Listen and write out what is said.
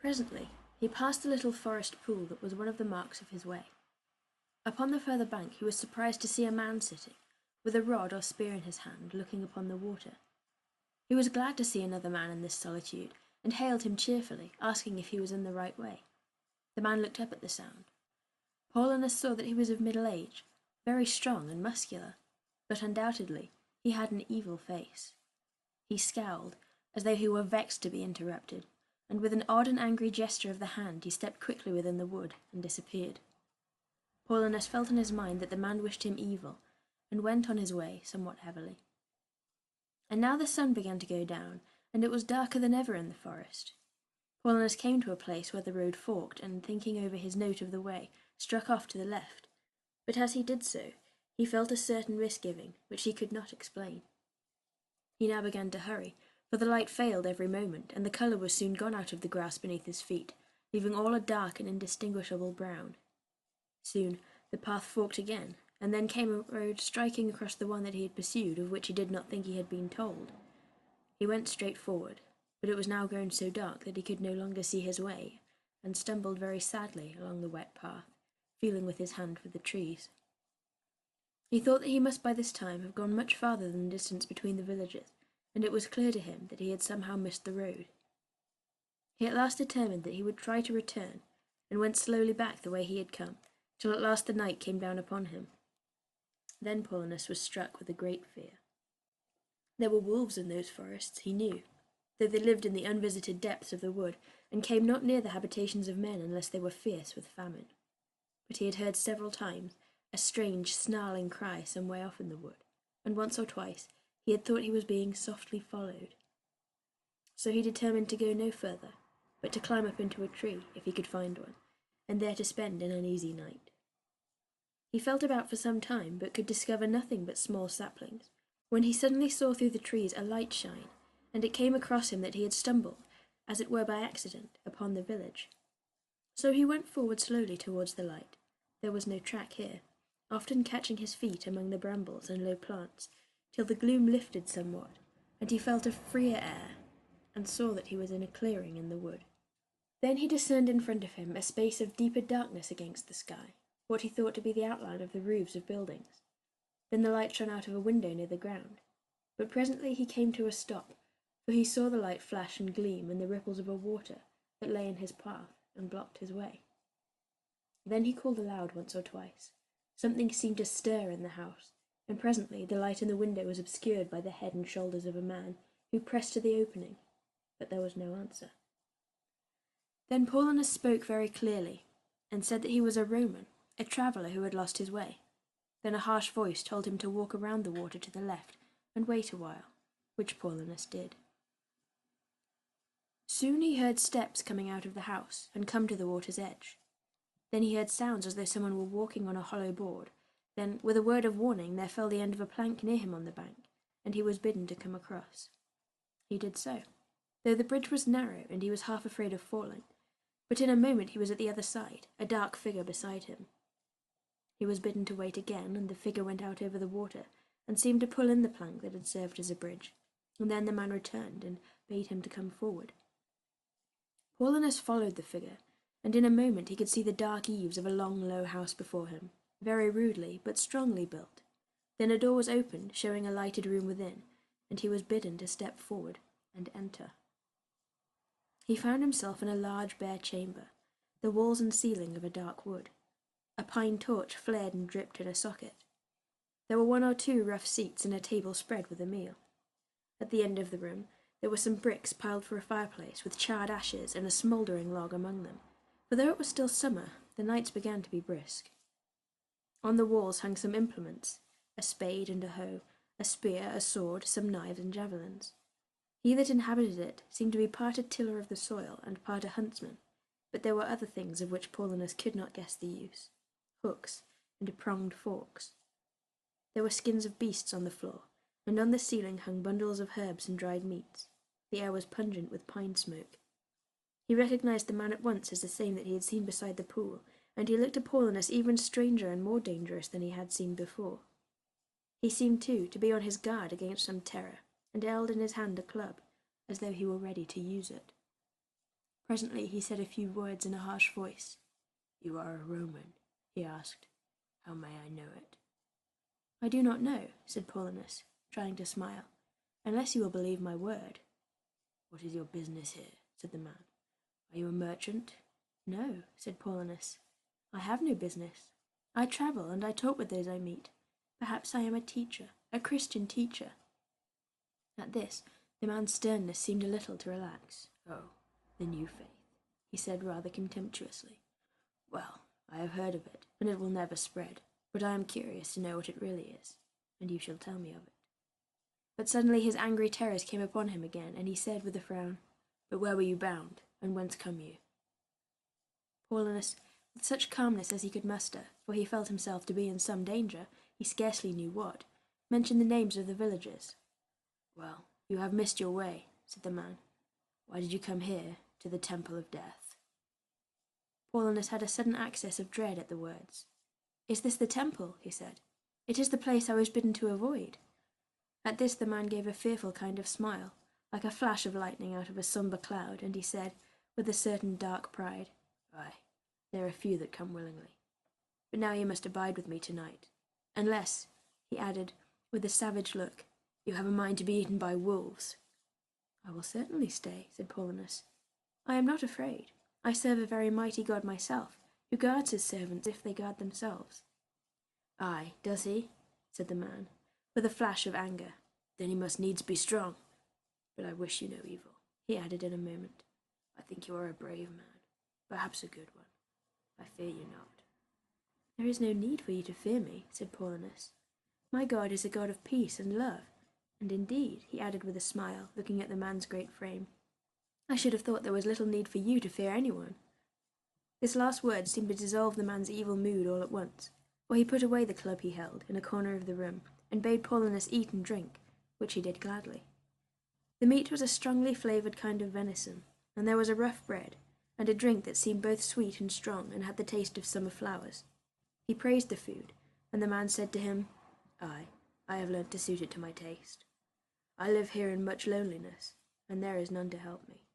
Presently he passed a little forest pool that was one of the marks of his way. Upon the further bank he was surprised to see a man sitting, with a rod or spear in his hand, looking upon the water. He was glad to see another man in this solitude, and hailed him cheerfully, asking if he was in the right way. The man looked up at the sound. Paulinus saw that he was of middle age, very strong and muscular, but undoubtedly he had an evil face. He scowled, as though he were vexed to be interrupted, and with an odd and angry gesture of the hand he stepped quickly within the wood and disappeared. Paulinus felt in his mind that the man wished him evil, and went on his way somewhat heavily. And now the sun began to go down, and it was darker than ever in the forest. Paulinus came to a place where the road forked, and thinking over his note of the way, struck off to the left. But as he did so, he felt a certain misgiving, which he could not explain. He now began to hurry, for the light failed every moment, and the colour was soon gone out of the grass beneath his feet, leaving all a dark and indistinguishable brown. Soon the path forked again, and then came a road striking across the one that he had pursued, of which he did not think he had been told. He went straight forward, but it was now grown so dark that he could no longer see his way, and stumbled very sadly along the wet path, feeling with his hand for the trees. He thought that he must by this time have gone much farther than the distance between the villages, and it was clear to him that he had somehow missed the road. He at last determined that he would try to return, and went slowly back the way he had come, till at last the night came down upon him. Then Paulinus was struck with a great fear. There were wolves in those forests, he knew, though they lived in the unvisited depths of the wood, and came not near the habitations of men unless they were fierce with famine. But he had heard several times a strange snarling cry some way off in the wood, and once or twice he had thought he was being softly followed. So he determined to go no further, but to climb up into a tree, if he could find one, and there to spend an uneasy night. He felt about for some time, but could discover nothing but small saplings, when he suddenly saw through the trees a light shine, and it came across him that he had stumbled, as it were by accident, upon the village. So he went forward slowly towards the light. There was no track here, often catching his feet among the brambles and low plants, till the gloom lifted somewhat, and he felt a freer air, and saw that he was in a clearing in the wood. Then he discerned in front of him a space of deeper darkness against the sky, what he thought to be the outline of the roofs of buildings. Then the light shone out of a window near the ground, but presently he came to a stop, for he saw the light flash and gleam in the ripples of a water that lay in his path and blocked his way. Then he called aloud once or twice. Something seemed to stir in the house, and presently the light in the window was obscured by the head and shoulders of a man, who pressed to the opening, but there was no answer. Then Paulinus spoke very clearly, and said that he was a Roman, a traveller who had lost his way. Then a harsh voice told him to walk around the water to the left, and wait a while, which Paulinus did. Soon he heard steps coming out of the house, and come to the water's edge. Then he heard sounds as though someone were walking on a hollow board. Then, with a word of warning, there fell the end of a plank near him on the bank, and he was bidden to come across. He did so, though the bridge was narrow, and he was half afraid of falling. But in a moment he was at the other side, a dark figure beside him. He was bidden to wait again, and the figure went out over the water, and seemed to pull in the plank that had served as a bridge, and then the man returned, and bade him to come forward. Paulinus followed the figure, and in a moment he could see the dark eaves of a long, low house before him, very rudely but strongly built. Then a door was opened, showing a lighted room within, and he was bidden to step forward and enter. He found himself in a large bare chamber, the walls and ceiling of a dark wood. A pine torch flared and dripped in a socket. There were one or two rough seats and a table spread with a meal. At the end of the room there were some bricks piled for a fireplace, with charred ashes and a smouldering log among them, for though it was still summer, the nights began to be brisk. On the walls hung some implements, a spade and a hoe, a spear, a sword, some knives and javelins. He that inhabited it seemed to be part a tiller of the soil and part a huntsman, but there were other things of which Paulinus could not guess the use, hooks and pronged forks. There were skins of beasts on the floor, and on the ceiling hung bundles of herbs and dried meats. The air was pungent with pine smoke. He recognized the man at once as the same that he had seen beside the pool, and he looked at Paulinus even stranger and more dangerous than he had seen before. He seemed, too, to be on his guard against some terror, and held in his hand a club, as though he were ready to use it. Presently he said a few words in a harsh voice. "You are a Roman?" he asked. "How may I know it?" "I do not know," said Paulinus, trying to smile, "unless you will believe my word." "What is your business here?" said the man. "Are you a merchant?" "No," said Paulinus. "I have no business. I travel, and I talk with those I meet. Perhaps I am a teacher, a Christian teacher." At this, the man's sternness seemed a little to relax. "Oh, the new faith," he said rather contemptuously. "Well, I have heard of it, and it will never spread, but I am curious to know what it really is, and you shall tell me of it." But suddenly his angry terrors came upon him again, and he said with a frown, "But where were you bound, and whence come you?" Paulinus, with such calmness as he could muster, for he felt himself to be in some danger, he scarcely knew what, mentioned the names of the villages. "Well, you have missed your way," said the man. "Why did you come here, to the temple of death?" Paulinus had a sudden access of dread at the words. "Is this the temple?" he said. "It is the place I was bidden to avoid." At this the man gave a fearful kind of smile, like a flash of lightning out of a sombre cloud, and he said, with a certain dark pride, "Ay, there are few that come willingly. But now you must abide with me tonight. Unless," he added, with a savage look, "you have a mind to be eaten by wolves." "I will certainly stay," said Paulinus. "I am not afraid. I serve a very mighty God myself, who guards his servants if they guard themselves." "Ay, does he?" said the man, with a flash of anger. "Then he must needs be strong. But I wish you no evil," he added in a moment. "I think you are a brave man, perhaps a good one. I fear you not." "There is no need for you to fear me," said Paulinus. "My God is a God of peace and love, and indeed," he added with a smile, looking at the man's great frame, "I should have thought there was little need for you to fear anyone." This last word seemed to dissolve the man's evil mood all at once, for he put away the club he held in a corner of the room, and bade Paulinus eat and drink, which he did gladly. The meat was a strongly flavoured kind of venison, and there was a rough bread, and a drink that seemed both sweet and strong, and had the taste of summer flowers. He praised the food, and the man said to him, "Ay, I have learnt to suit it to my taste. I live here in much loneliness, and there is none to help me.